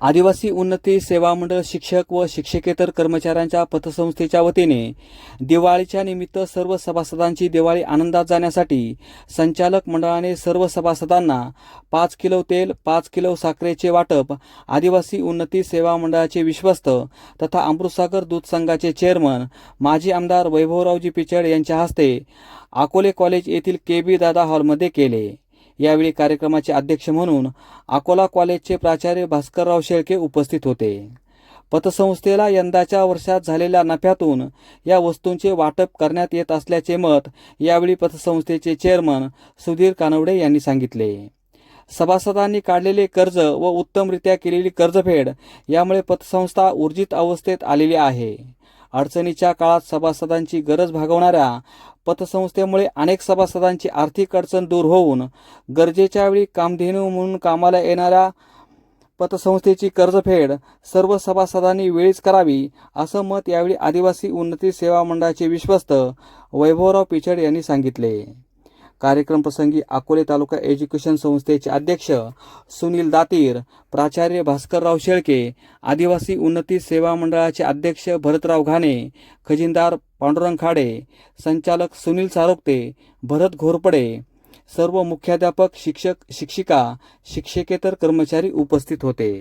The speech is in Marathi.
आदिवासी उन्नती सेवा मंडळ शिक्षक व शिक्षकेतर कर्मचाऱ्यांच्या पतसंस्थेच्या वतीने दिवाळीच्या निमित्त सर्व सभासदांची दिवाळी आनंदात जाण्यासाठी संचालक मंडळाने सर्व सभासदांना 5 किलो तेल 5 किलो साखरेचे वाटप आदिवासी उन्नती सेवा मंडळाचे विश्वस्त तथा अमृतसागर दूध संघाचे चेअरमन माजी आमदार वैभवरावजी पिचड यांच्या हस्ते अकोले कॉलेज येथील KB दादा हॉलमध्ये केले। यावेळी कार्यक्रमाचे अध्यक्ष म्हणून अकोला कॉलेजचे प्राचार्य भास्करराव शेळके उपस्थित होते। पतसंस्थेला यंदाच्या वर्षात झालेल्या नफ्यातून या वस्तूंचे वाटप करण्यात येत असल्याचे मत यावेळी पतसंस्थेचे चेअरमन सुधीर कानवडे यांनी सांगितले। सभासदांनी काढलेले कर्ज व उत्तमरित्या केलेली कर्जफेड यामुळे पतसंस्था ऊर्जित अवस्थेत आलेली आहे। अडचणीच्या काळात सभासदांची गरज भागवणाऱ्या पतसंस्थेमुळे अनेक सभासदांची आर्थिक अडचण दूर होऊन गरजेच्या वेळी कामधेनू म्हणून कामाला येणाऱ्या पतसंस्थेची कर्जफेड सर्व सभासदांनी वेळीच करावी असं मत यावेळी आदिवासी उन्नती सेवा मंडळाचे विश्वस्त वैभवराव पिचड यांनी सांगितले। कार्यक्रम प्रसंगी अकोले तालुका एज्युकेशन संस्थेचे अध्यक्ष सुनील दातीर, प्राचार्य भास्करराव शेळके, आदिवासी उन्नती सेवा मंडळाचे अध्यक्ष भरतराव घाणे, खजिनदार पांडुरंग खाडे, संचालक सुनील सारोक्ते, भरत घोरपडे, सर्व मुख्याध्यापक, शिक्षक, शिक्षिका, शिक्षकेतर कर्मचारी उपस्थित होते।